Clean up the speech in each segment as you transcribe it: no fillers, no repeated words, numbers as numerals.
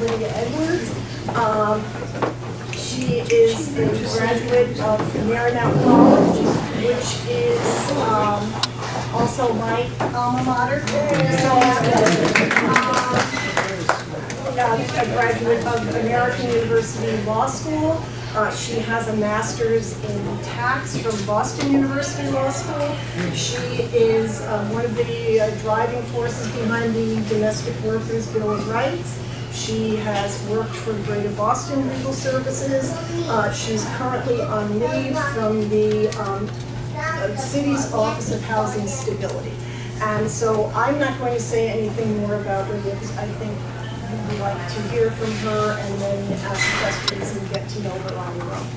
Lydia Edwards. She is a graduate of NEWRA College, which is also my alma mater. A graduate of American University Law School. She has a master's in tax from Boston University Law School. She is one of the driving forces behind the Domestic Workers Bill of Rights. She has worked for Greater Boston Legal Services. She's currently on leave from the city's Office of Housing Stability. And so I'm not going to say anything more about Lydia because I think we'd like to hear from her and then ask questions and get to know her on your own.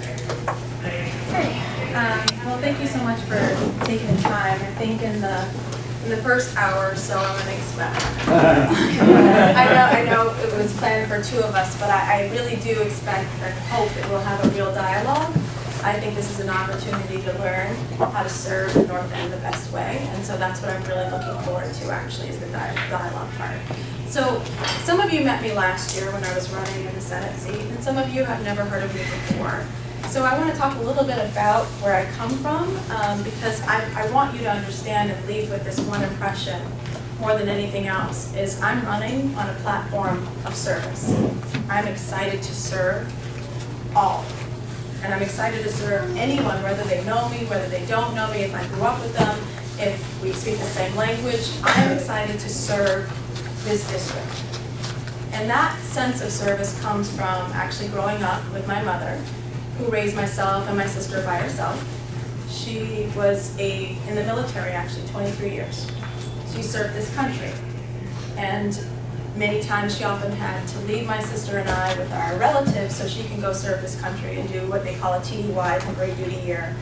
Well, thank you so much for taking the time. I think in the first hour or so I'm going to expect. I know it was planned for two of us, but I really do expect and hope that we'll have a real dialogue. I think this is an opportunity to learn how to serve the North End the best way, and so that's what I'm really looking forward to actually is the dialogue part. So some of you met me last year when I was running in the Senate seat, and some of you have never heard of me before. So I want to talk a little bit about where I come from, because I want you to understand and leave with this one impression more than anything else, is I'm running on a platform of service. I'm excited to serve all. And I'm excited to serve anyone, whether they know me, whether they don't know me, if I grew up with them, if we speak the same language. I'm excited to serve this district. And that sense of service comes from actually growing up with my mother, who raised myself and my sister by herself. She was in the military actually, 23 years. She served this country. And many times she often had to leave my sister and I with our relatives so she can go serve this country and do what they call a TDY, temporary duty year.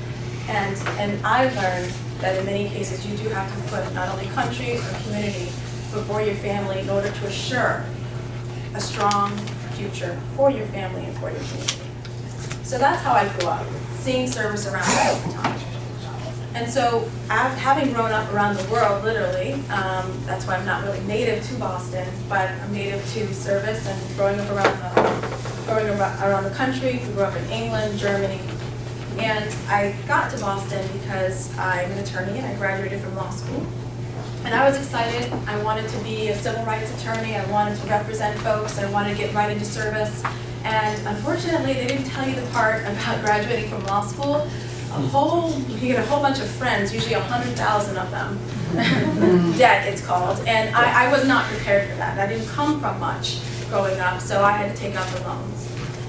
And I've learned that in many cases you do have to put not only country or community before your family in order to assure a strong future for your family and for your community. So that's how I grew up, seeing service around all the time. And so, having grown up around the world, literally, that's why I'm not really native to Boston, but I'm native to service and growing up around the country. We grew up in England, Germany, and I got to Boston because I'm an attorney and I graduated from law school. And I was excited. I wanted to be a civil rights attorney. I wanted to represent folks. I wanted to get right into service. And unfortunately, they didn't tell you the part about graduating from law school. You get a whole bunch of friends, usually 100,000 of them, debt it's called, and I was not prepared for that. I didn't come from much growing up, so I had to take out the loans.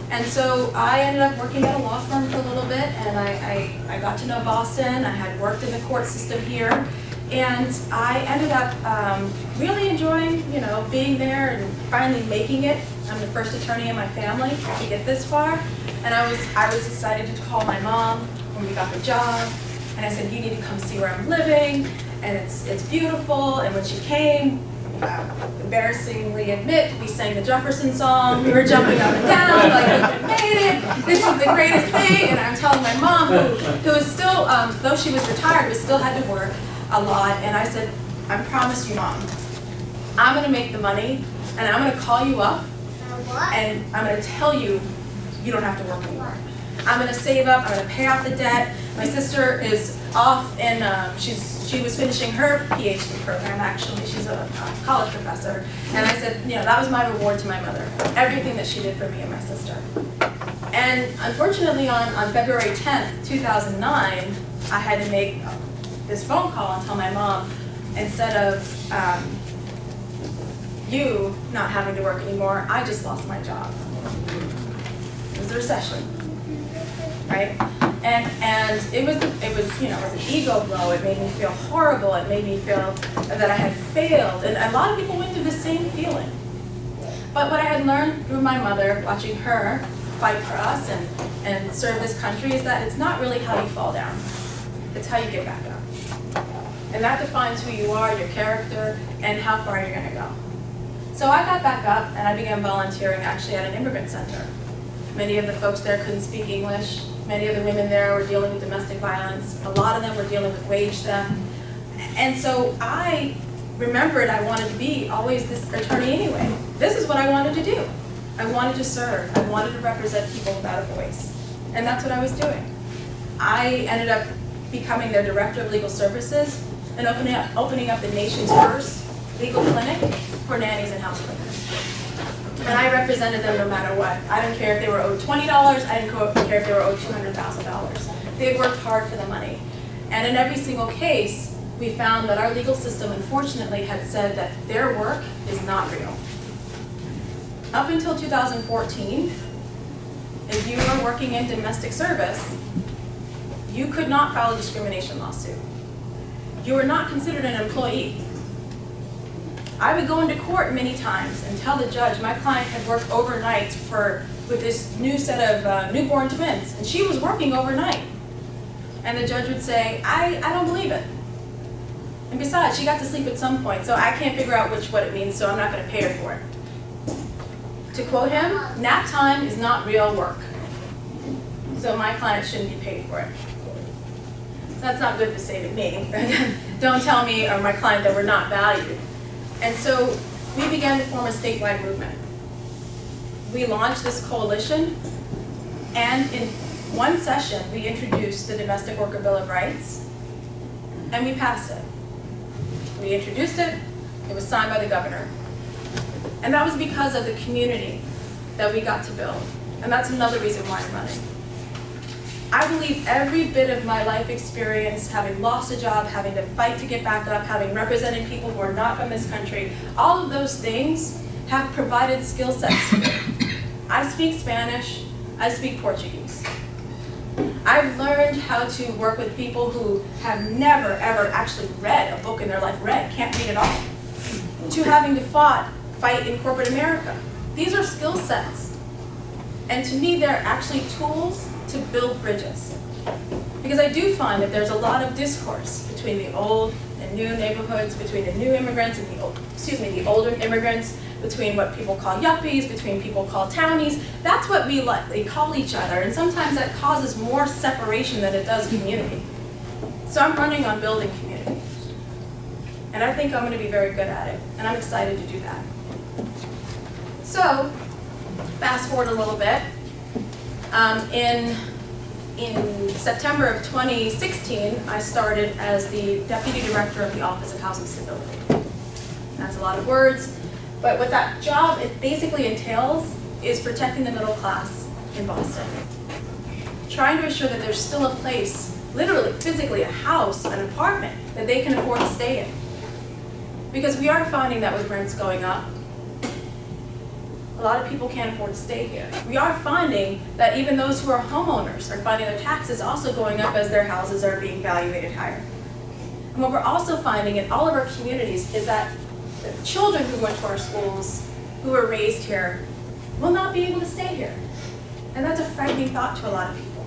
And so I ended up working at a law firm for a little bit, and I got to know Boston. I had worked in the court system here, and I ended up really enjoying, being there and finally making it. I'm the first attorney in my family to get this far, and I was excited to call my mom when we got the job, and I said, you need to come see where I'm living, and it's beautiful. And when she came, embarrassingly admit, we sang the Jefferson song, we were jumping up and down, like, we made it, this is the greatest thing. And I'm telling my mom, who is still, though she was retired, but still had to work a lot, and I said, I promise you, Mom, I'm gonna make the money, and I'm gonna call you up, and I'm gonna tell you, you don't have to work anymore. I'm going to save up, I'm going to pay off the debt. My sister is off and she was finishing her PhD program actually. She's a college professor. And I said, that was my reward to my mother, everything that she did for me and my sister. And unfortunately on February 10th, 2009, I had to make this phone call and tell my mom, instead of you not having to work anymore, I just lost my job. It was the recession. Right? And it was an ego blow. It made me feel horrible. It made me feel that I had failed. And a lot of people went through the same feeling. But what I had learned through my mother, watching her fight for us and serve this country, is that it's not really how you fall down. It's how you get back up. And that defines who you are, your character, and how far you're going to go. So I got back up and I began volunteering actually at an immigrant center. Many of the folks there couldn't speak English. Many of the women there were dealing with domestic violence. A lot of them were dealing with wage theft. And so I remembered I wanted to be always this attorney anyway. This is what I wanted to do. I wanted to serve. I wanted to represent people without a voice. And that's what I was doing. I ended up becoming their director of legal services and opening up the nation's first legal clinic for nannies and house cleaners. And I represented them no matter what. I didn't care if they were owed $20, I didn't care if they were owed $200,000. They worked hard for the money. And in every single case, we found that our legal system, unfortunately, had said that their work is not real. Up until 2014, if you were working in domestic service, you could not file a discrimination lawsuit. You were not considered an employee. I would go into court many times and tell the judge my client had worked overnight with this new set of newborn twins, and she was working overnight. And the judge would say, I don't believe it. And besides, she got to sleep at some point, so I can't figure out what it means, so I'm not going to pay her for it. To quote him, nap time is not real work. So my client shouldn't be paid for it. That's not good to say to me. Don't tell me or my client that we're not valued. And so we began to form a statewide movement. We launched this coalition, and in one session, we introduced the Domestic Worker Bill of Rights, and we passed it. We introduced it, it was signed by the governor. And that was because of the community that we got to build. And that's another reason why I'm running. I believe every bit of my life experience, having lost a job, having to fight to get back up, having represented people who are not from this country, all of those things have provided skill sets. I speak Spanish, I speak Portuguese. I've learned how to work with people who have never, ever actually read a book in their life, can't read at all, to having to fight in corporate America. These are skill sets. And to me, they're actually tools to build bridges. Because I do find that there's a lot of discourse between the old and new neighborhoods, between the new immigrants and the older immigrants, between what people call yuppies, between people called townies. That's what we call each other, and sometimes that causes more separation than it does community. So I'm running on building community. And I think I'm going to be very good at it, and I'm excited to do that. So, fast forward a little bit. In September of 2016, I started as the Deputy Director of the Office of Housing Stability. That's a lot of words, but what that job basically entails is protecting the middle class in Boston. Trying to ensure that there's still a place, literally, physically, a house, an apartment, that they can afford to stay in. Because we are finding that with rents going up, a lot of people can't afford to stay here. We are finding that even those who are homeowners are finding their taxes also going up as their houses are being valuated higher. And what we're also finding in all of our communities is that the children who went to our schools, who were raised here, will not be able to stay here. And that's a frightening thought to a lot of people,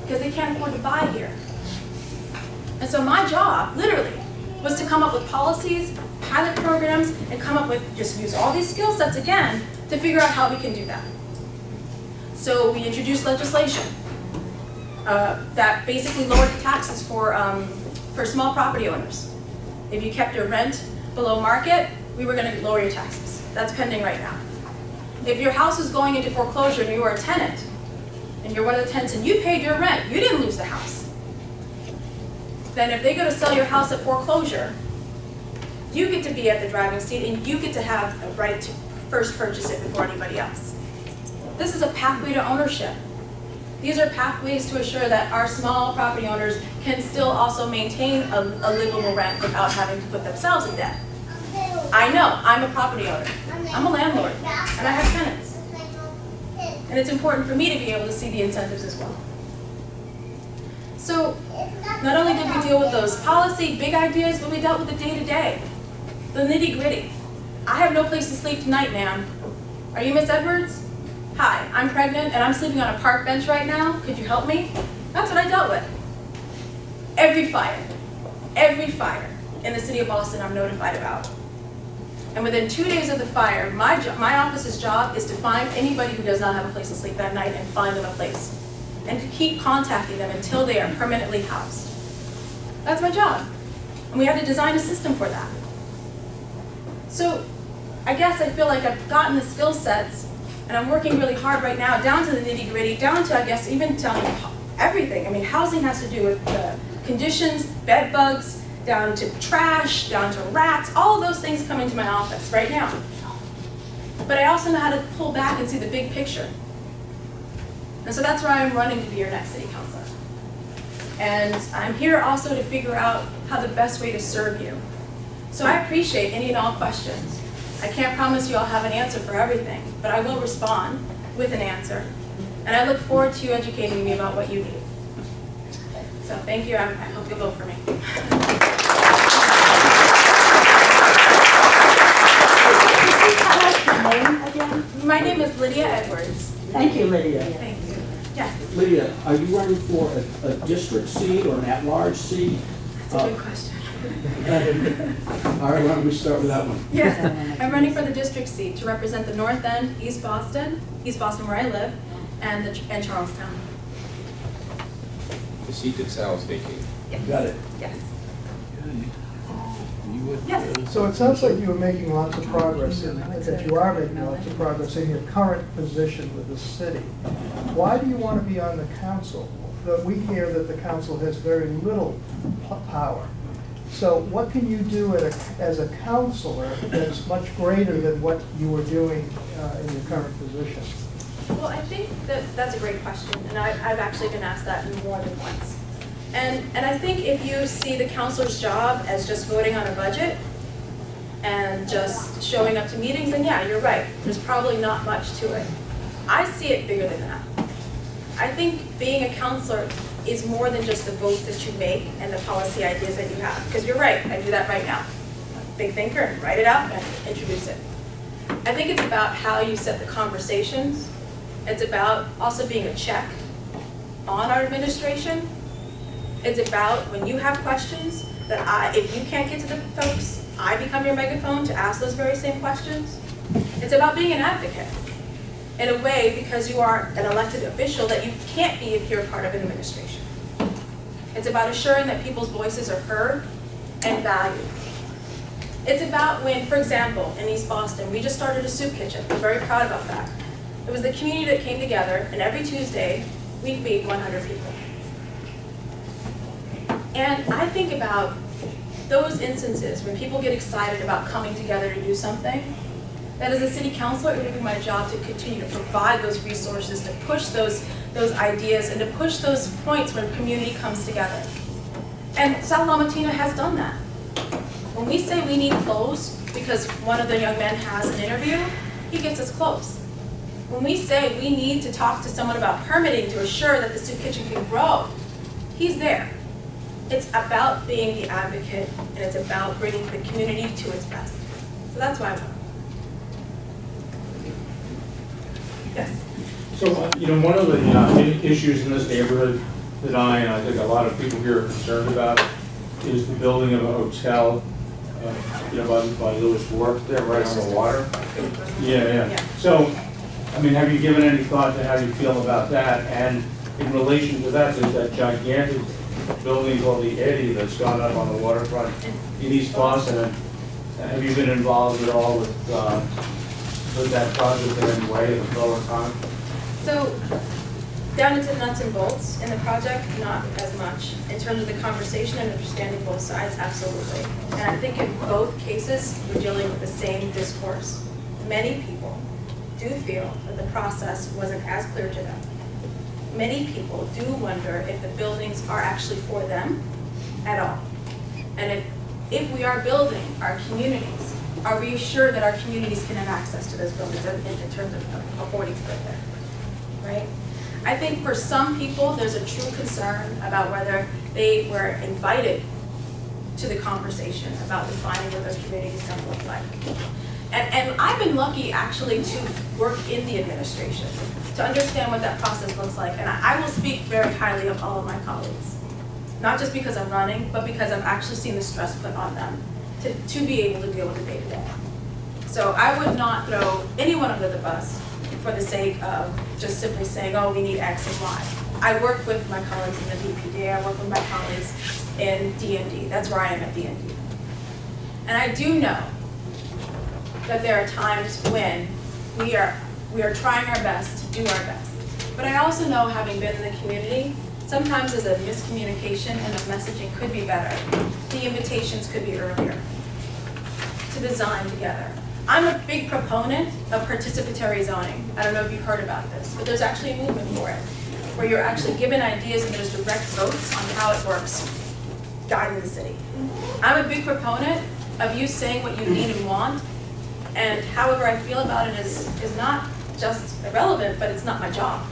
because they can't afford to buy here. And so my job, literally, was to come up with policies, pilot programs, and come up with, just use all these skill sets again to figure out how we can do that. So we introduced legislation that basically lowered the taxes for small property owners. If you kept your rent below market, we were going to lower your taxes. That's pending right now. If your house is going into foreclosure and you are a tenant, and you're one of the tenants and you paid your rent, you didn't lose the house. Then if they go to sell your house at foreclosure, you get to be at the driving seat and you get to have a right to first purchase it before anybody else. This is a pathway to ownership. These are pathways to assure that our small property owners can still also maintain a livable rent without having to put themselves in debt. I know, I'm a property owner. I'm a landlord, and I have tenants. And it's important for me to be able to see the incentives as well. So, not only did we deal with those policy, big ideas, but we dealt with the day-to-day, the nitty-gritty. I have no place to sleep tonight, ma'am. Are you Miss Edwards? Hi, I'm pregnant and I'm sleeping on a park bench right now. Could you help me? That's what I dealt with. Every fire in the city of Boston I'm notified about. And within 2 days of the fire, my office's job is to find anybody who does not have a place to sleep that night and find them a place. And to keep contacting them until they are permanently housed. That's my job. And we had to design a system for that. So I guess I feel like I've gotten the skill sets, and I'm working really hard right now, down to the nitty-gritty, down to, I guess, even to everything. I mean, housing has to do with the conditions, bed bugs, down to trash, down to rats, all of those things come into my office right now. But I also know how to pull back and see the big picture. And so that's why I'm running to be your next city councilor. And I'm here also to figure out how the best way to serve you. So I appreciate any and all questions. I can't promise you I'll have an answer for everything, but I will respond with an answer. And I look forward to you educating me about what you need. So thank you, I hope you'll vote for me. My name is Lydia Edwards. Thank you, Lydia. Thank you. Yes, Lydia, are you running for a district seat or an at-large seat? that's a good question. All right, why don't we start with that one? Yes, I'm running for the district seat to represent the North End, East Boston where I live, and Charlestown. The seat that Sal is vacating. Yes. Got it. Yes. Yes. So it sounds like you are making lots of progress, and that you are making lots of progress in your current position with the city. Why do you want to be on the council? We hear that the council has very little power. So what can you do as a councilor that's much greater than what you were doing in your current position? Well, I think that's a great question, and I've actually been asked that more than once. And I think if you see the councilor's job as just voting on a budget and just showing up to meetings, then yeah, you're right. There's probably not much to it. I see it bigger than that. I think being a councilor is more than just the votes that you make and the policy ideas that you have. Because you're right, I do that right now. Big thinker, and write it out and introduce it. I think it's about how you set the conversations. It's about also being a check on our administration. It's about when you have questions that if you can't get to the folks, I become your megaphone to ask those very same questions. It's about being an advocate in a way because you are an elected official that you can't be if you're part of an administration. It's about assuring that people's voices are heard and valued. It's about when, for example, in East Boston, we just started a soup kitchen. I'm very proud about that. It was the community that came together, and every Tuesday, we feed 100 people. And I think about those instances when people get excited about coming together to do something, that as a city councilor, it would be my job to continue to provide those resources, to push those ideas, and to push those points when community comes together. And South Lamatina has done that. When we say we need clothes because one of the young men has an interview, he gets us clothes. When we say we need to talk to someone about permitting to assure that the soup kitchen can grow, he's there. It's about being the advocate, and it's about bringing the community to its best. So that's why I won. Yes. So, one of the issues in this neighborhood that and I think a lot of people here are concerned about is the building of a hotel, by Lewis Wharf there, right on the water. Yeah. So, have you given any thought to how you feel about that? And in relation to that, there's that gigantic building called the Eddy that's gone up on the waterfront in East Boston. Have you been involved at all with that project in any way, the pro or con? So, down into the nuts and bolts in the project, not as much. In terms of the conversation and understanding both sides, absolutely. And I think in both cases, we're dealing with the same discourse. Many people do feel that the process wasn't as clear to them. Many people do wonder if the buildings are actually for them at all. And if we are building our communities, are we assured that our communities can have access to those buildings in terms of affording to live there, right? I think for some people, there's a true concern about whether they were invited to the conversation about defining what those communities are going to look like. And I've been lucky actually to work in the administration, to understand what that process looks like. And I will speak very highly of all of my colleagues, not just because I'm running, but because I've actually seen the stress put on them to be able to deal with the day-to-day. So I would not throw anyone under the bus for the sake of just simply saying, oh, we need X and Y. I work with my colleagues in the DPD, I work with my colleagues in D&D. That's where I am at D&D. And I do know that there are times when we are trying our best to do our best. But I also know, having been in the community, sometimes there's a miscommunication and the messaging could be better. The invitations could be earlier to design together. I'm a big proponent of participatory zoning. I don't know if you've heard about this, but there's actually a movement for it, where you're actually given ideas and there's direct votes on how it works, guiding the city. I'm a big proponent of you saying what you need and want, and however I feel about it is not just irrelevant, but it's not my job.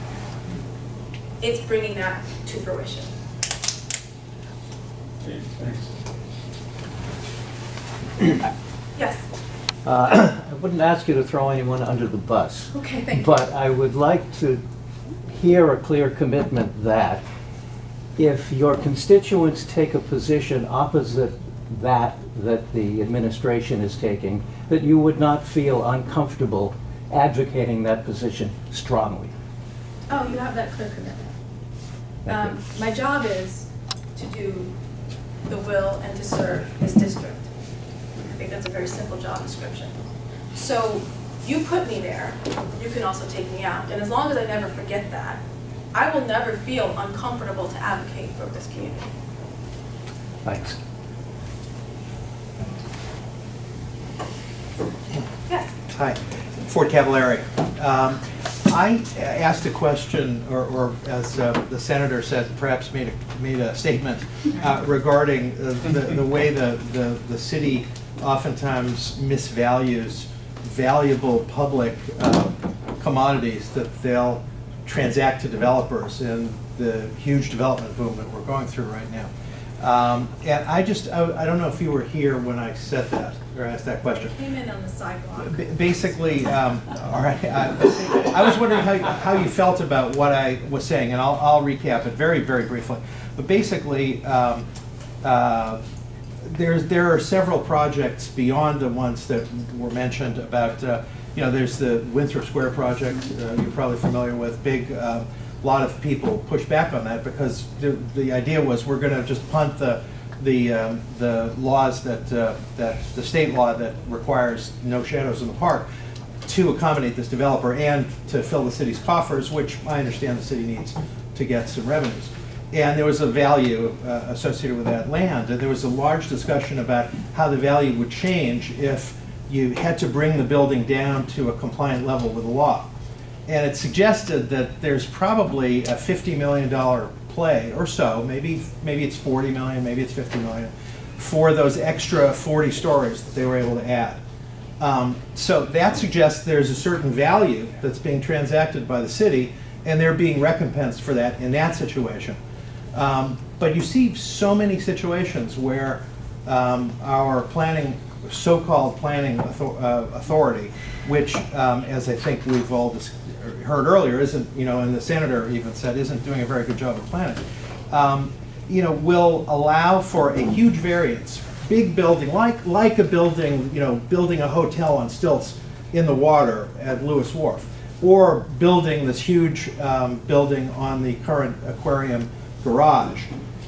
It's bringing that to fruition. Okay, thanks. Yes. I wouldn't ask you to throw anyone under the bus, Okay, thank you. but I would like to hear a clear commitment that if your constituents take a position opposite that the administration is taking, that you would not feel uncomfortable advocating that position strongly. Oh, you have that clear commitment. Thank you. My job is to do the will and to serve this district. I think that's a very simple job description. So you put me there, you can also take me out. And as long as I never forget that, I will never feel uncomfortable to advocate for this community. Thanks. Yes. Hi, Fort Cavallari. I asked a question, or as the senator said, perhaps made a statement regarding the way the city oftentimes misvalues valuable public commodities that they'll transact to developers in the huge development boom that we're going through right now. And I don't know if you were here when I said that, or asked that question. Came in on the sidewalk. Basically, all right, I was wondering how you felt about what I was saying, and I'll recap it very, very briefly. But basically, there are several projects beyond the ones that were mentioned about, there's the Winthrop Square project, you're probably familiar with, big, lot of people push back on that because the idea was we're going to just punt the laws that the state law that requires no shadows in the park to accommodate this developer and to fill the city's coffers, which I understand the city needs to get some revenues. And there was a value associated with that land, and there was a large discussion about how the value would change if you had to bring the building down to a compliant level with the law. And it suggested that there's probably a $50 million play or so, maybe it's 40 million, maybe it's 50 million, for those extra 40 stories that they were able to add. So that suggests there's a certain value that's being transacted by the city, and they're being recompensed for that in that situation. But you see so many situations where our so-called planning authority, which, as I think we've all heard earlier, isn't, and the senator even said, isn't doing a very good job of planning, will allow for a huge variance, big building, like a building, building a hotel on stilts in the water at Lewis Wharf, or building this huge building on the current aquarium garage.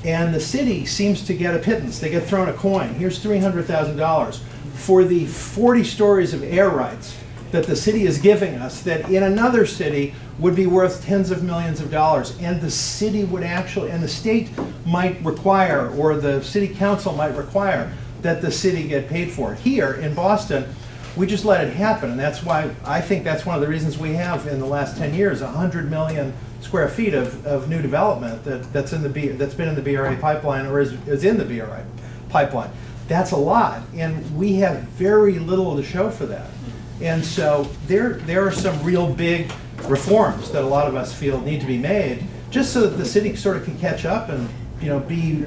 And the city seems to get a pittance. They get thrown a coin. Here's $300,000 for the 40 stories of air rights that the city is giving us that in another city would be worth tens of millions of dollars. And the city would actually, and the state might require, or the city council might require, that the city get paid for it. Here in Boston, we just let it happen. And that's why I think that's one of the reasons we have in the last 10 years 100 million square feet of new development that's been in the BRA pipeline or is in the BRA pipeline. That's a lot, and we have very little to show for that. And so there are some real big reforms that a lot of us feel need to be made, just so that the city sort of can catch up and be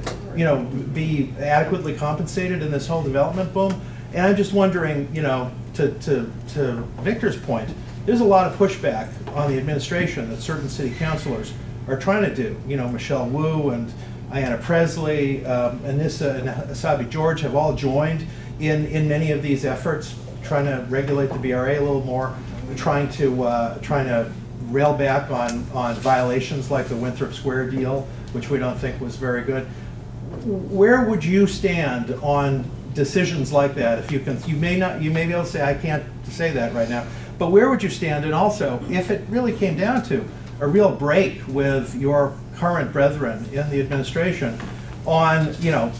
adequately compensated in this whole development boom. And I'm just wondering, to Victor's point, there's a lot of pushback on the administration that certain city councilors are trying to do. Michelle Wu and Ayanna Presley, Anissa and Asabi George have all joined in many of these efforts, trying to regulate the BRA a little more, trying to rail back on violations like the Winthrop Square deal, which we don't think was very good. Where would you stand on decisions like that, if you can, you may be able to say, I can't say that right now, but where would you stand? And also, if it really came down to a real break with your current brethren in the administration on, you know,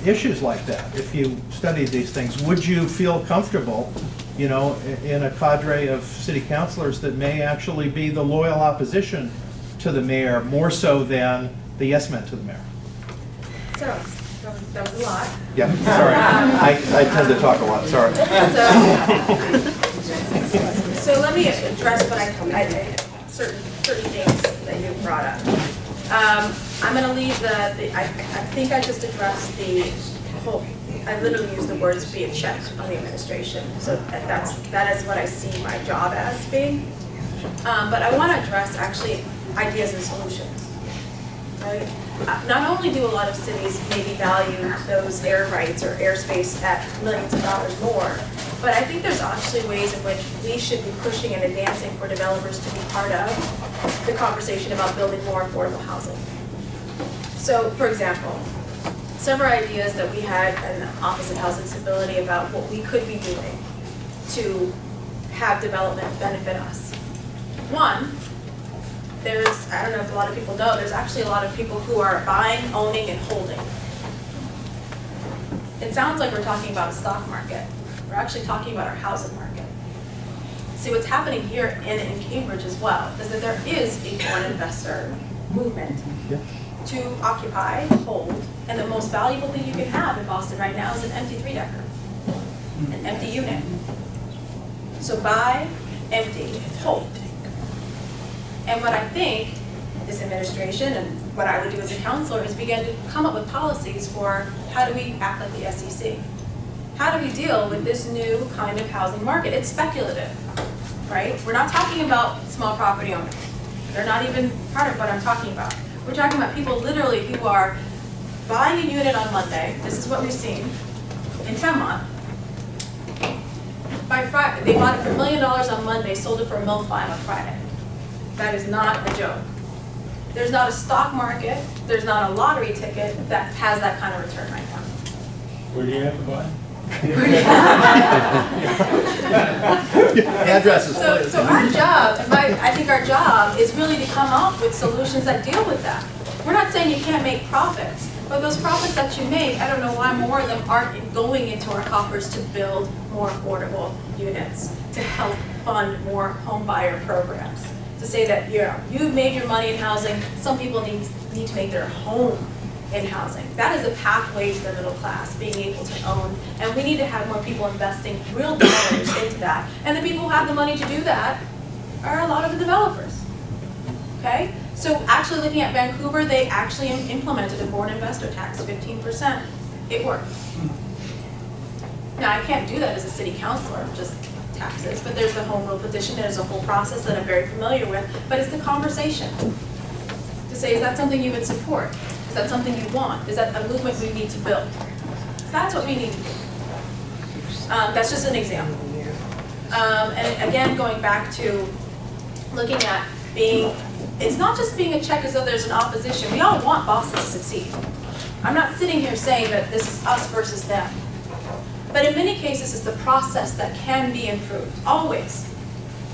issues like that, if you studied these things, would you feel comfortable, you know, in a cadre of city councilors that may actually be the loyal opposition to the mayor, more so than the yes men to the mayor? So, that was a lot. Yeah, sorry. I tend to talk a lot, sorry. So let me address what certain things that you brought up. I'm going to leave I think I just addressed the whole, I literally used the words be a check on the administration. So that is what I see my job as being. But I want to address actually ideas and solutions, right? Not only do a lot of cities maybe value those air rights or airspace at millions of dollars more, but I think there's actually ways in which we should be pushing and advancing for developers to be part of the conversation about building more affordable housing. So, for example, several ideas that we had in the Office of Housing Stability about what we could be doing to have development benefit us. One, I don't know if a lot of people know, there's actually a lot of people who are buying, owning, and holding. It sounds like we're talking about a stock market. We're actually talking about our housing market. See, what's happening here in Cambridge as well is that there is a foreign investor movement to occupy, hold, and the most valuable thing you can have in Boston right now is an empty 3-decker, an empty unit. So buy, empty, hold. And what I think this administration and what I would do as a counselor is begin to come up with policies for how do we act like the SEC? How do we deal with this new kind of housing market? It's speculative, right? We're not talking about small property owners. They're not even part of what I'm talking about. We're talking about people literally who are buying a unit on Monday. This is what we've seen in Tremont. By Friday, they bought it for $1 million on Monday, sold it for $1.5 million on Friday. That is not a joke. There's not a stock market, there's not a lottery ticket that has that kind of return right now. Where do you have to buy? Addresses, please. So our job, I think our job is really to come up with solutions that deal with that. We're not saying you can't make profits, but those profits that you make, I don't know why more of them aren't going into our coffers to build more affordable units, to help fund more home buyer programs. To say that, you know, you've made your money in housing, some people need to make their home in housing. That is a pathway to the middle class, being able to own, and we need to have more people investing real dollars into that. And the people who have the money to do that are a lot of the developers, okay? So actually looking at Vancouver, they actually implemented a foreign investor tax, 15%. It worked. Now, I can't do that as a city councilor, just taxes, but there's the home rule petition, there's a whole process that I'm very familiar with, but it's the conversation. To say, is that something you would support? Is that something you want? Is that a movement we need to build? That's what we need to do. That's just an example. And again, going back to looking at being, it's not just being a check as though there's an opposition. We all want Boston to succeed. I'm not sitting here saying that this is us versus them. But in many cases, it's the process that can be improved, always,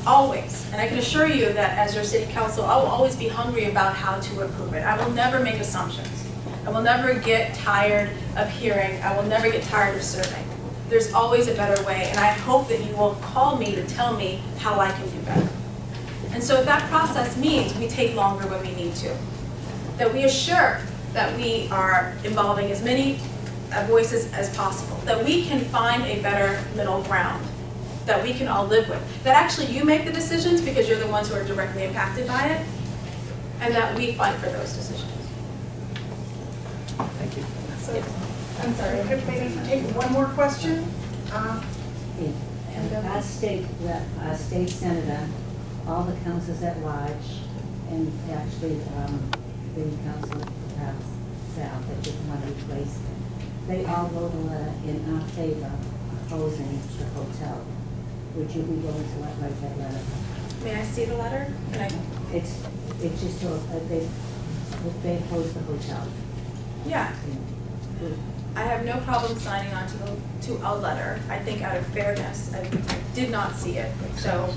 always. And I can assure you that as your city council, I will always be hungry about how to improve it. I will never make assumptions. I will never get tired of hearing. I will never get tired of serving. There's always a better way, and I hope that you will call me to tell me how I can do better. And so that process means we take longer when we need to. That we assure that we are involving as many voices as possible, that we can find a better middle ground, that we can all live with, that actually you make the decisions because you're the ones who are directly impacted by it, and that we fight for those decisions. Thank you. So, I'm sorry, I could maybe take one more question? And our state senator, all the councils at large, and actually the council perhaps South that just want to replace, they all wrote a letter in our favor opposing the hotel. Would you be willing to write that letter? May I see the letter? Can I? It's just they oppose the hotel. Yeah. I have no problem signing on to a letter. I think out of fairness, I did not see it, so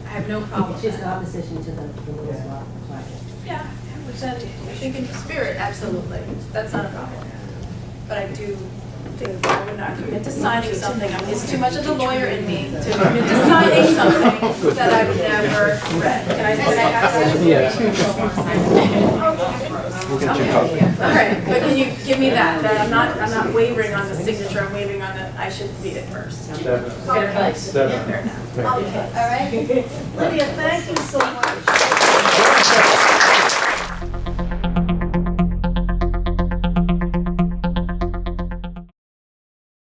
I have no problem It's with just that. opposition to the Lewis law project. Yeah, then I think in spirit, absolutely, that's not a problem. But I do think I would not commit to signing something, it's too much of the lawyer in me to commit to signing something that I've never read. Can I have that? Yes. We'll get you a copy. All right, but can you give me that, I'm not wavering on the signature, I'm wavering on the, I should read it first. Definitely. Fair enough. Definitely. Fair enough. Okay, all right? Lydia, thank you so much.